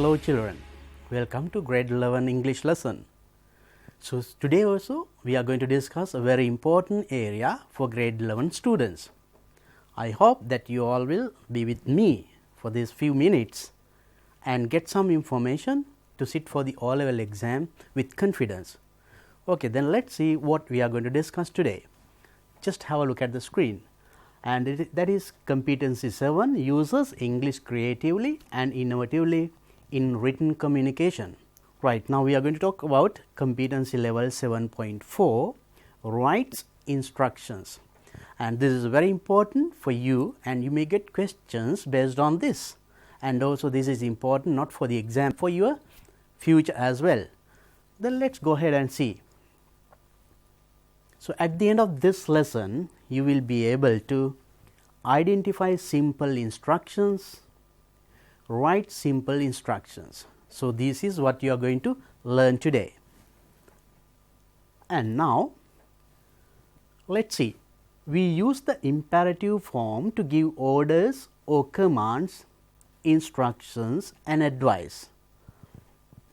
Hello children, welcome to grade 11 English lesson. So today also we are going to discuss a very important area for grade 11 students. I hope that you all will be with me for these few minutes and get some information to sit for the O-level exam with confidence. Okay, then let us see what we are going to discuss today. Just have a look at the screen, and that is competency 7, uses English creatively and innovatively in written communication. Right, now we are going to talk about competency level 7.4, writes instructions, and this is very important for you and you may get questions based on this, and also this is important not for the exam, for your future as well. Then let us go ahead and see. So at the end of this lesson you will be able to identify simple instructions, write simple instructions. So this is what you are going to learn today. And now let us see, we use the imperative form to give orders or commands, instructions and advice.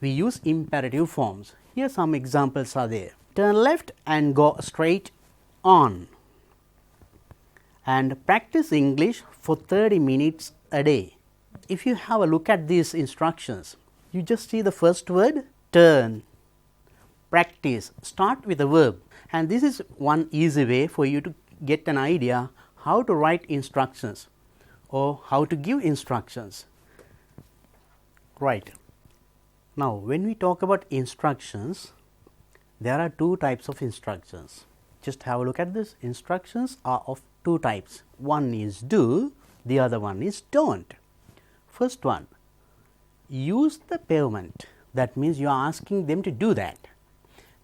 We use imperative forms. Here some examples are there. Turn left and go straight on, and practice English for 30 minutes a day. If you have a look at these instructions, you just see the first word turn, practice, start with a verb, and this is one easy way for you to get an idea how to write instructions or how to give instructions. Right. Now when we talk about instructions, there are two types of instructions. Just have a look at this. Instructions are of two types. One is do, the other one is don't. First one, use the pavement, that means you are asking them to do that.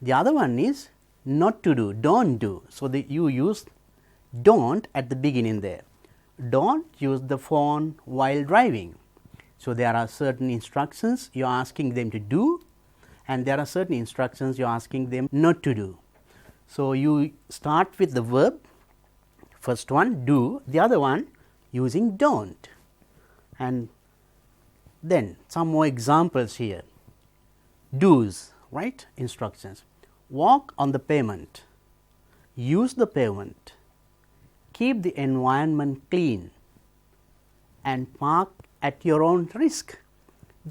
The other one is not to do, don't do. So you use don't at the beginning there. Don't use the phone while driving. So there are certain instructions you are asking them to do, and there are certain instructions you are asking them not to do. So you start with the verb, first one do, the other one using don't. And then some more examples here. Do's, right, instructions. Walk on the pavement, use the pavement, keep the environment clean and park at your own risk.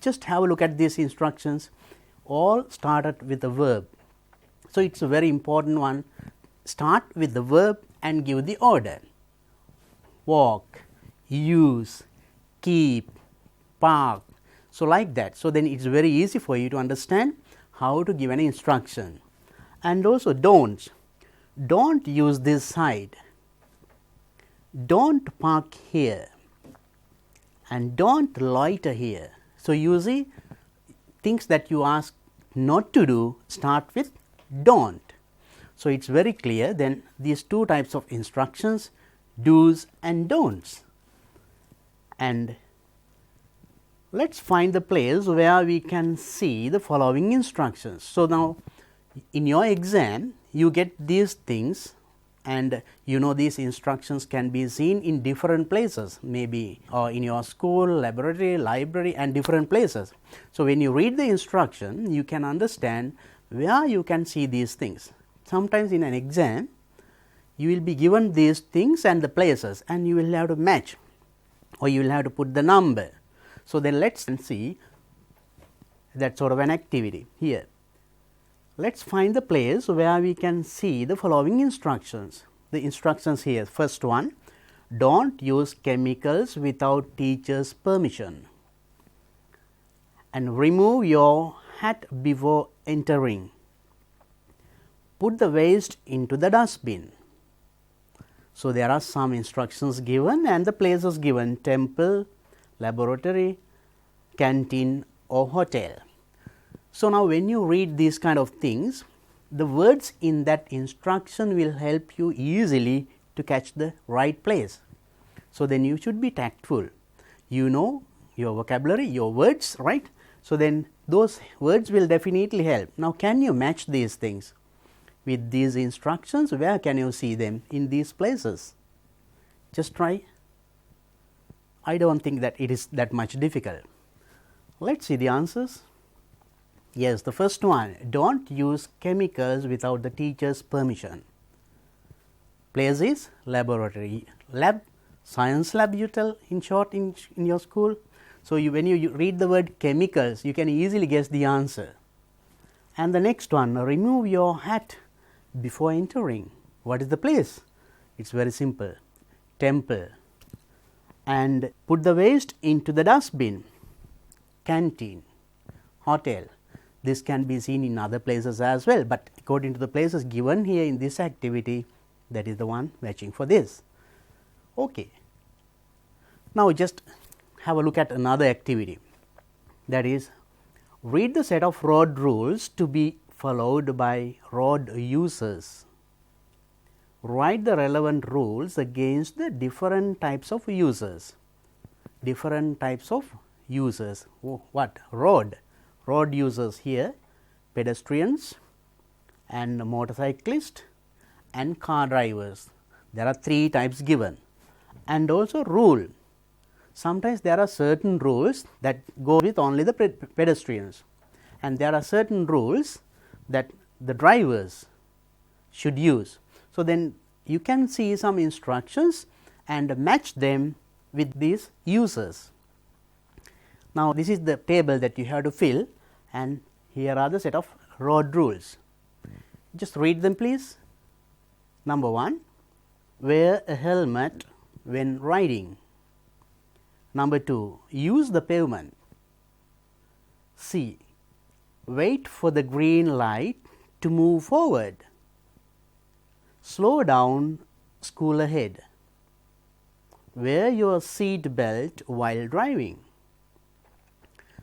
Just have a look at these instructions, all started with a verb. So it is a very important one. Start with the verb and give the order. Walk, use, keep, park. So like that. So then it is very easy for you to understand how to give an instruction. And also don't. Don't use this side. Don't park here. And don't loiter here. So you see, things that you ask not to do start with don't. So it is very clear then these two types of instructions, do's and don'ts. And let us find the place where we can see the following instructions. So now in your exam you get these things, and you know these instructions can be seen in different places, maybe or in your school, laboratory, library and different places. So when you read the instruction you can understand where you can see these things. Sometimes in an exam you will be given these things and the places, and you will have to match or you will have to put the number. So then let us see that sort of an activity here. Let us find the place where we can see the following instructions. The instructions here, first one, don't use chemicals without teacher's permission, and remove your hat before entering. Put the waste into the dustbin. So there are some instructions given and the places given: temple, laboratory, canteen or hotel. So now when you read these kind of things, the words in that instruction will help you easily to catch the right place. So then you should be tactful. You know your vocabulary, your words, right? So then those words will definitely help. Now can you match these things with these instructions? Where can you see them in these places? Just try. I do not think that it is that much difficult. Let us see the answers. Yes, the first one, don't use chemicals without the teacher's permission. Place is laboratory, lab, science lab you tell in short in your school. So, when you read the word chemicals, you can easily guess the answer. And the next one, remove your hat before entering. What is the place? It is very simple, temple. And put the waste into the dustbin, canteen, hotel. This can be seen in other places as well, but according to the places given here in this activity, that is the one matching for this. Okay. Now, just have a look at another activity, that is, read the set of road rules to be followed by road users. Write the relevant rules against the different types of users. Different types of users. What? Road. Road users here, pedestrians and motorcyclists and car drivers. There are 3 types given, and also rule. Sometimes there are certain rules that go with only the pedestrians, and there are certain rules that the drivers should use. So, then you can see some instructions and match them with these users. Now, this is the table that you have to fill, and here are the set of road rules. Just read them please. Number 1, wear a helmet when riding. Number 2, use the pavement. C, wait for the green light to move forward. Slow down, school ahead. Wear your seat belt while driving.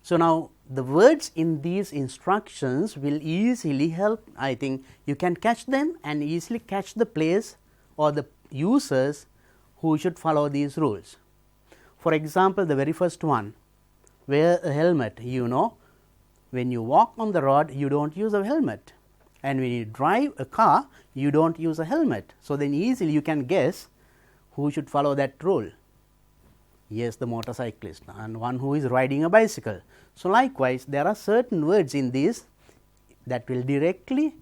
So, now the words in these instructions will easily help. I think you can catch them and easily catch the place or the users who should follow these rules. For example, the very first one, wear a helmet. You know, when you walk on the road, you do not use a helmet, and when you drive a car, you do not use a helmet. So, then easily you can guess who should follow that rule. Yes, the motorcyclist and one who is riding a bicycle. So, likewise, there are certain words in this that will directly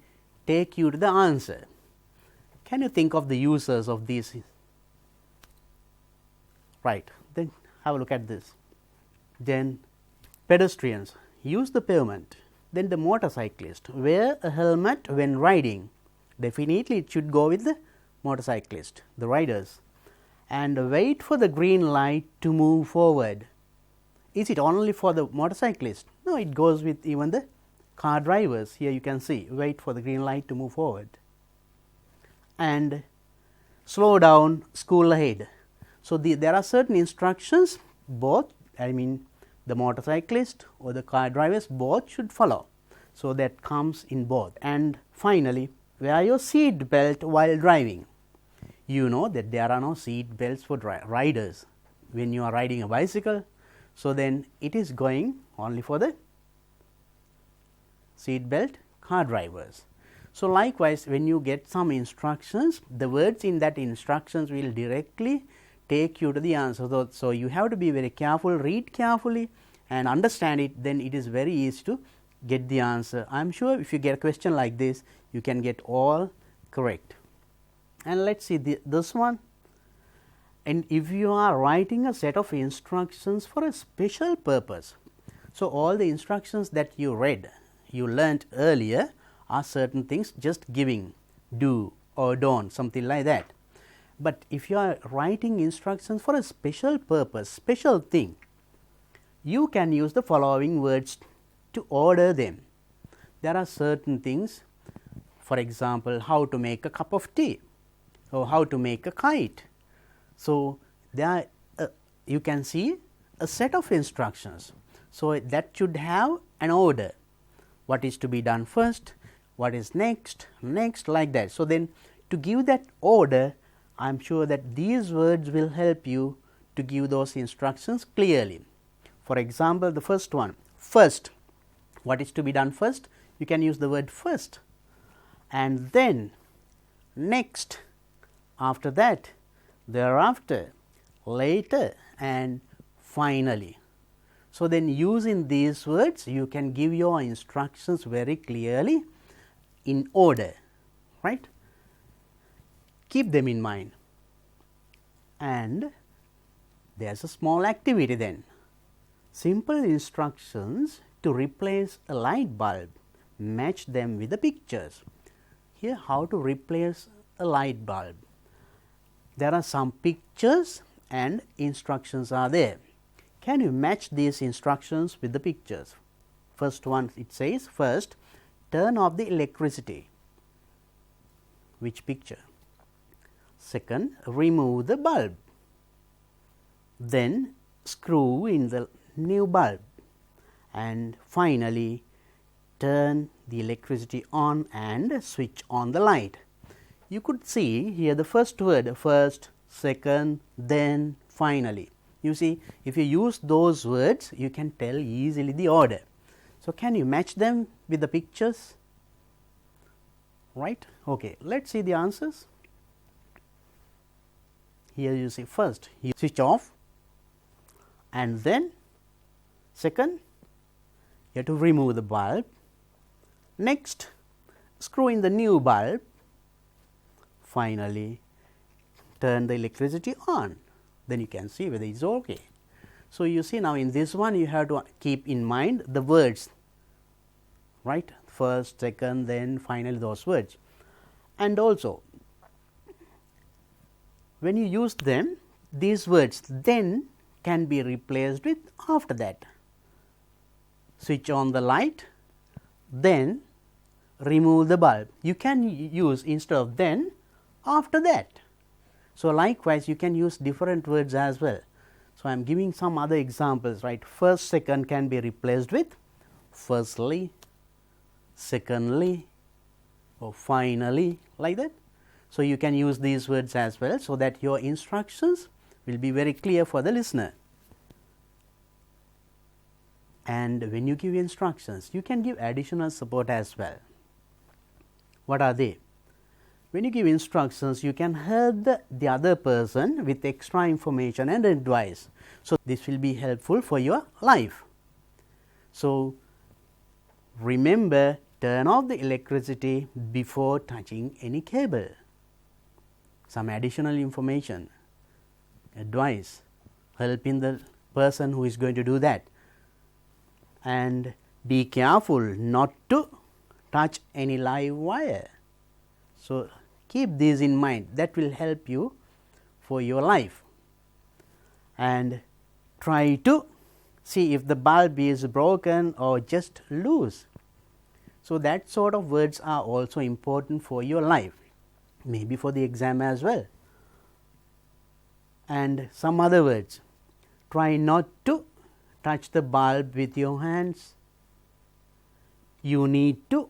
take you to the answer. Can you think of the users of these? Right, then have a look at this. Then pedestrians, use the pavement. Then the motorcyclist, wear a helmet when riding. Definitely it should go with the motorcyclist, the riders. And wait for the green light to move forward. Is it only for the motorcyclist? No, it goes with even the car drivers. Here you can see, wait for the green light to move forward. And slow down, school ahead. So, there are certain instructions, both, I mean the motorcyclist or the car drivers, both should follow. So, that comes in both. And finally, wear your seat belt while driving. You know that there are no seat belts for riders when you are riding a bicycle. So, then it is going only for the seat belt car drivers. So, likewise, when you get some instructions, the words in that instructions will directly take you to the answer. So, you have to be very careful, read carefully and understand it, then it is very easy to get the answer. I am sure if you get a question like this, you can get all correct. And let us see this one. And if you are writing a set of instructions for a special purpose, so all the instructions that you read, you learnt earlier are certain things just giving, do or don't, something like that. But if you are writing instructions for a special purpose, special thing, you can use the following words to order them. There are certain things, for example, how to make a cup of tea or how to make a kite. So, there you can see a set of instructions. So, that should have an order, what is to be done first, what is next, like that. So, then to give that order, I am sure that these words will help you to give those instructions clearly. For example, the first one, first, what is to be done first? You can use the word first, and then next, after that, thereafter, later and finally. So, then using these words you can give your instructions very clearly in order, right. Keep them in mind, and there is a small activity then. Simple instructions to replace a light bulb, match them with the pictures. Here, how to replace a light bulb? There are some pictures and instructions are there. Can you match these instructions with the pictures? First one, it says, first turn off the electricity. Which picture? Second, remove the bulb. Then screw in the new bulb, and finally turn the electricity on and switch on the light. You could see here the first word, first, second, then, finally. You see, if you use those words, you can tell easily the order. So, can you match them with the pictures? Right? Okay, let us see the answers. Here you see, first you switch off, and then second you have to remove the bulb. Next, screw in the new bulb. Finally, turn the electricity on. Then you can see whether it is okay. So, you see now in this one you have to keep in mind the words, right, first, second, then finally those words. And also when you use them, these words then can be replaced with after that. Switch on the light, then remove the bulb. You can use instead of then, after that. So, likewise you can use different words as well. So, I am giving some other examples, right. First, second can be replaced with firstly, secondly, or finally, like that. So, you can use these words as well, so that your instructions will be very clear for the listener. And when you give instructions, you can give additional support as well. What are they? When you give instructions, you can help the other person with extra information and advice. So, this will be helpful for your life. So, remember, turn off the electricity before touching any cable. Some additional information, advice, helping the person who is going to do that. And be careful not to touch any live wire. So, keep these in mind, that will help you for your life. And try to see if the bulb is broken or just loose. So, that sort of words are also important for your life, maybe for the exam as well. And some other words, try not to touch the bulb with your hands. You need to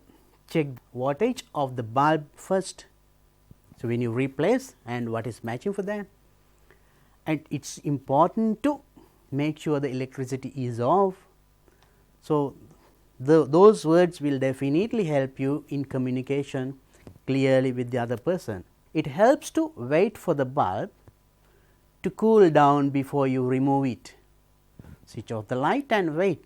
check the wattage of the bulb first. So, when you replace, and what is matching for that, and it is important to make sure the electricity is off. So, those words will definitely help you in communication clearly with the other person. It helps to wait for the bulb to cool down before you remove it. Switch off the light and wait.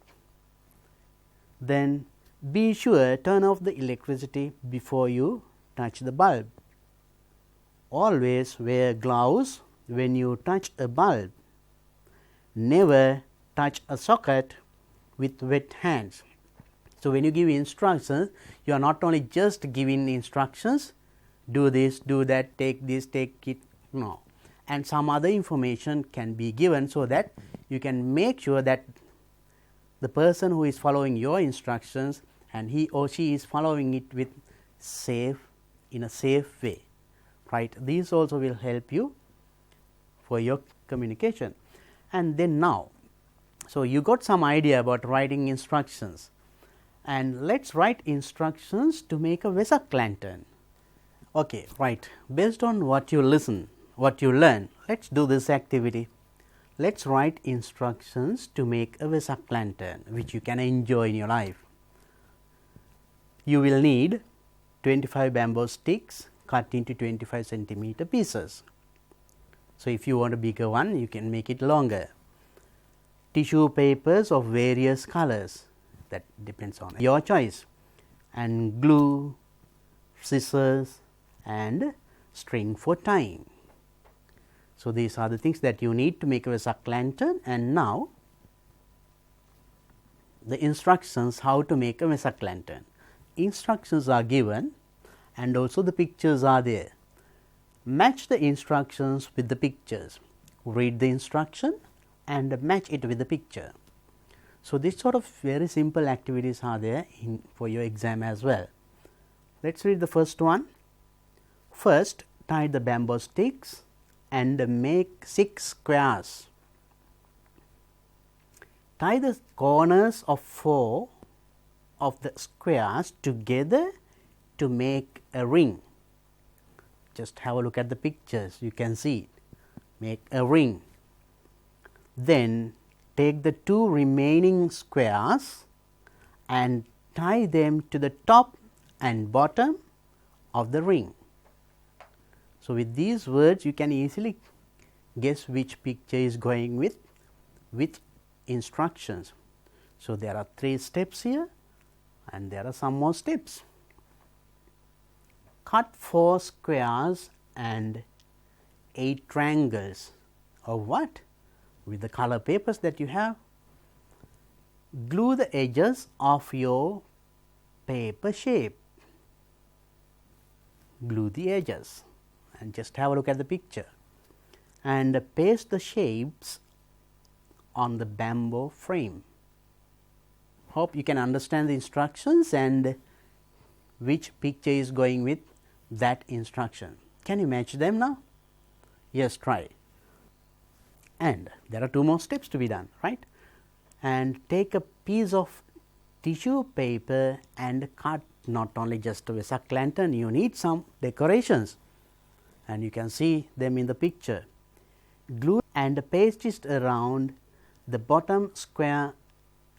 Then be sure turn off the electricity before you touch the bulb. Always wear gloves when you touch a bulb. Never touch a socket with wet hands. So, when you give instructions, you are not only just giving instructions, do this, do that, take this, take it, no, and some other information can be given, so that you can make sure that the person who is following your instructions and he or she is following it with in a safe way, right. These also will help you for your communication. And then now, so you got some idea about writing instructions, and let us write instructions to make a Vesak lantern. Okay, right. Based on what you listen, what you learn, let us do this activity. Let us write instructions to make a Vesak lantern, which you can enjoy in your life. You will need 25 bamboo sticks cut into 25 centimeter pieces. So, if you want a bigger one, you can make it longer. tissue papers of various colors, that depends on your choice, and glue, scissors and string for tying. So, these are the things that you need to make a Vesak lantern, and now the instructions how to make a Vesak lantern. Instructions are given and also the pictures are there. Match the instructions with the pictures, read the instruction and match it with the picture. So, this sort of very simple activities are there for your exam as well. Let us read the first one. First, tie the bamboo sticks and make 6 squares. Tie the corners of 4 of the squares together to make a ring. Just have a look at the pictures, you can see it. Make a ring. Then take the 2 remaining squares and tie them to the top and bottom of the ring. So, with these words you can easily guess which picture is going with which instructions. So, there are 3 steps here and there are some more steps. Cut 4 squares and 8 triangles of what? With the color papers that you have. Glue the edges of your paper shape. Glue the edges and just have a look at the picture and paste the shapes on the bamboo frame. Hope you can understand the instructions and which picture is going with that instruction. Can you match them now? Yes, try. And there are 2 more steps to be done, right? And take a piece of tissue paper and cut not only just a Vesak lantern, you need some decorations and you can see them in the picture. Glue and paste it around the bottom square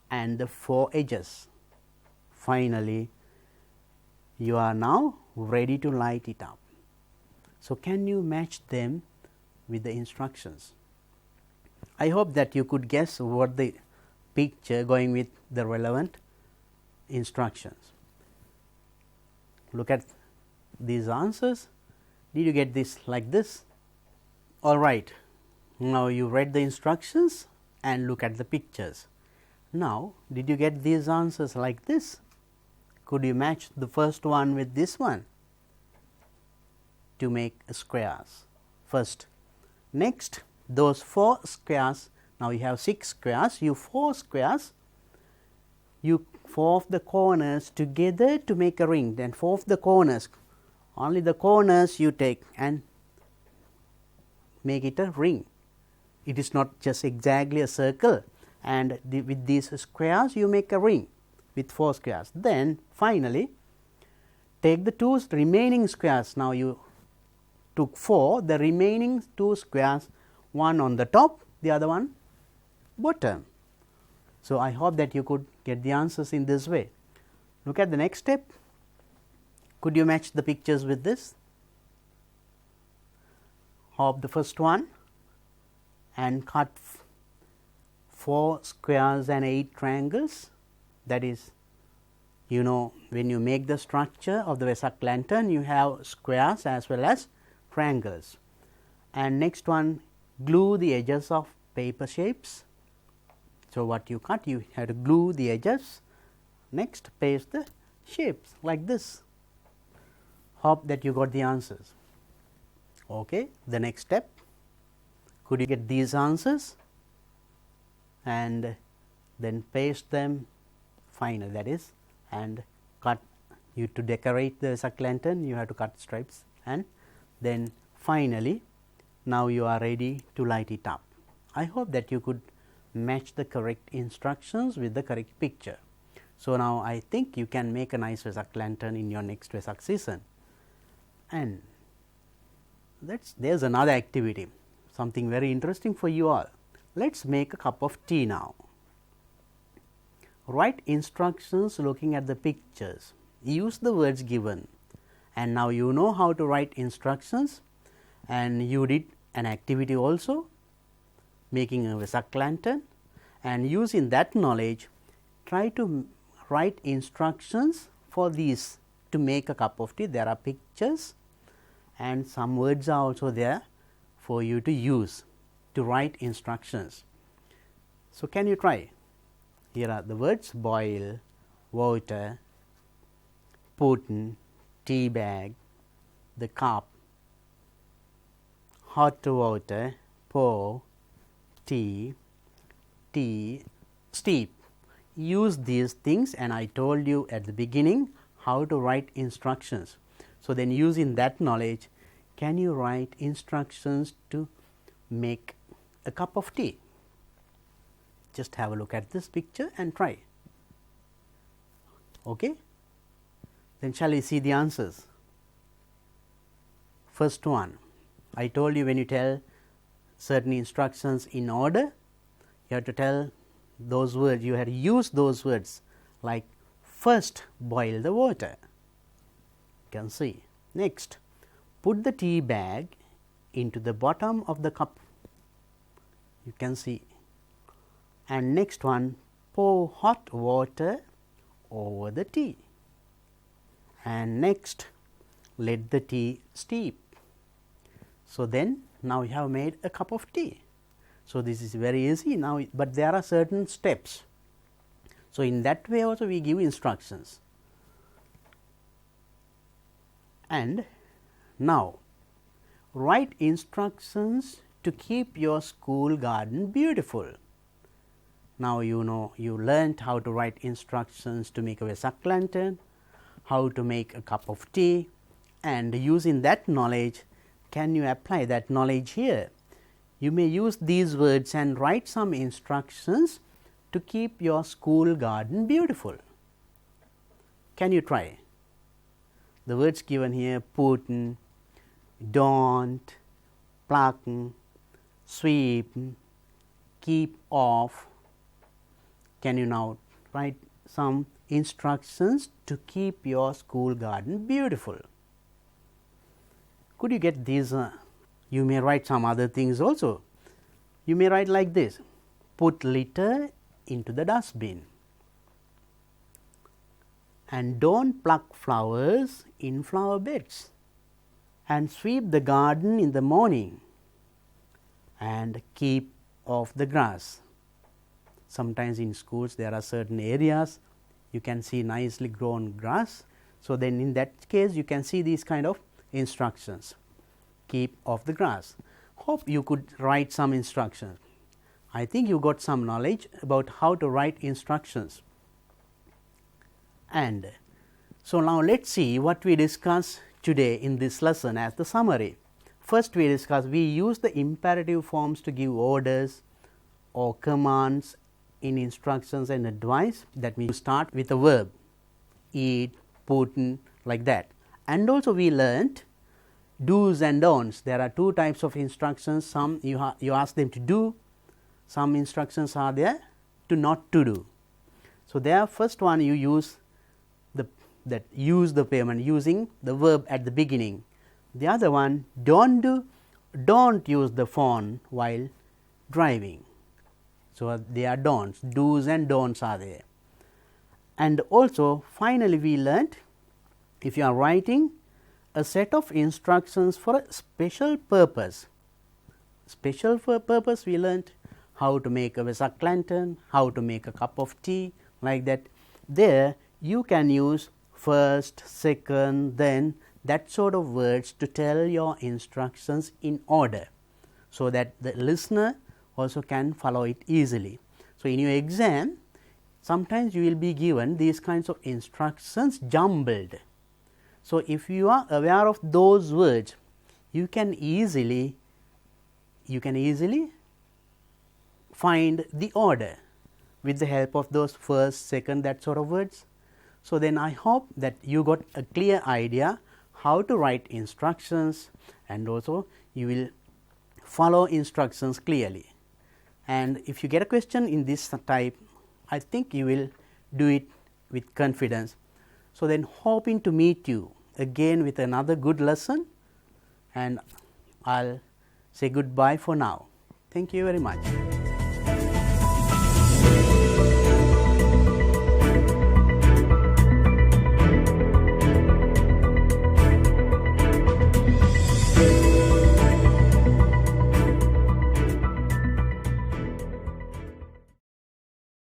and the 4 edges. Finally, you are now ready to light it up. So, can you match them with the instructions? I hope that you could guess what the picture going with the relevant instructions. Look at these answers. Did you get this like this? All right. Now, you read the instructions and look at the pictures. Now, did you get these answers like this? Could you match the first one with this one to make squares first? Next, those 4 squares, now you have 6 squares, you 4 squares, you 4 of the corners together to make a ring, then 4 of the corners, only the corners you take and make it a ring. It is not just exactly a circle, and with these squares you make a ring with 4 squares. Then finally, take the 2 remaining squares. Now, you took 4, the remaining 2 squares, one on the top, the other one bottom. So, I hope that you could get the answers in this way. Look at the next step. Could you match the pictures with this? Hop the first one and cut 4 squares and 8 triangles. That is, you know, when you make the structure of the Vesak lantern, you have squares as well as triangles. And next one, glue the edges of paper shapes. So, what you cut, you have to glue the edges. Next, paste the shapes like this. Hope that you got the answers. Okay. The next step, could you get these answers and then paste them final, that is, and cut you to decorate the Vesak lantern, you have to cut stripes, and then finally, now you are ready to light it up. I hope that you could match the correct instructions with the correct picture. So, now I think you can make a nice Vesak lantern in your next Vesak season. And there is another activity, something very interesting for you all. Let us make a cup of tea now. Write instructions looking at the pictures, use the words given, and now you know how to write instructions, and you did an activity also making a Vesak lantern, and using that knowledge try to write instructions for these to make a cup of tea. There are pictures and some words are also there for you to use to write instructions. So, can you try? Here are the words: boil, water, put in, tea bag, the cup, hot water, pour, tea, steep. Use these things, and I told you at the beginning how to write instructions. So, then using that knowledge, can you write instructions to make a cup of tea? Just have a look at this picture and try. Okay? Then shall we see the answers? First one, I told you when you tell certain instructions in order, you have to tell those words, you have to use those words like first boil the water. You can see. Next, put the tea bag into the bottom of the cup. You can see. And next one, pour hot water over the tea. And next, let the tea steep. So, then now you have made a cup of tea. So, this is very easy now, but there are certain steps. So, in that way also we give instructions. And now, write instructions to keep your school garden beautiful. Now, you know, you learnt how to write instructions to make a Vesak lantern, how to make a cup of tea, and using that knowledge, can you apply that knowledge here? You may use these words and write some instructions to keep your school garden beautiful. Can you try? The words given here: put, don't, pluck, sweep, keep off. Can you now write some instructions to keep your school garden beautiful? Could you get these? You may write some other things also. You may write like this: put litter into the dustbin, and don't pluck flowers in flower beds, and sweep the garden in the morning, and keep off the grass. Sometimes in schools there are certain areas you can see nicely grown grass. So, then in that case you can see these kind of instructions: keep off the grass. Hope you could write some instructions. I think you got some knowledge about how to write instructions. And so, now let us see what we discuss today in this lesson as the summary. First, we use the imperative forms to give orders or commands in instructions and advice. That means, start with a verb: eat, put, like that. And also we learnt do's and don'ts. There are two types of instructions. Some you ask them to do, some instructions are there to not to do. So, there first one you use use the payment using the verb at the beginning. The other one, don't use the phone while driving. So, they are don'ts, do's and don'ts are there. And also finally, we learnt if you are writing a set of instructions for a special purpose. Special purpose, we learnt how to make a Vesak lantern, how to make a cup of tea, like that. There you can use first, second, then, that sort of words to tell your instructions in order, so that the listener also can follow it easily. So, in your exam sometimes you will be given these kinds of instructions jumbled. So, if you are aware of those words, you can easily find the order with the help of those first, second, that sort of words. So, then I hope that you got a clear idea how to write instructions, and also you will follow instructions clearly. And if you get a question in this type, I think you will do it with confidence. So, then hoping to meet you again with another good lesson, and I will say goodbye for now. Thank you very much.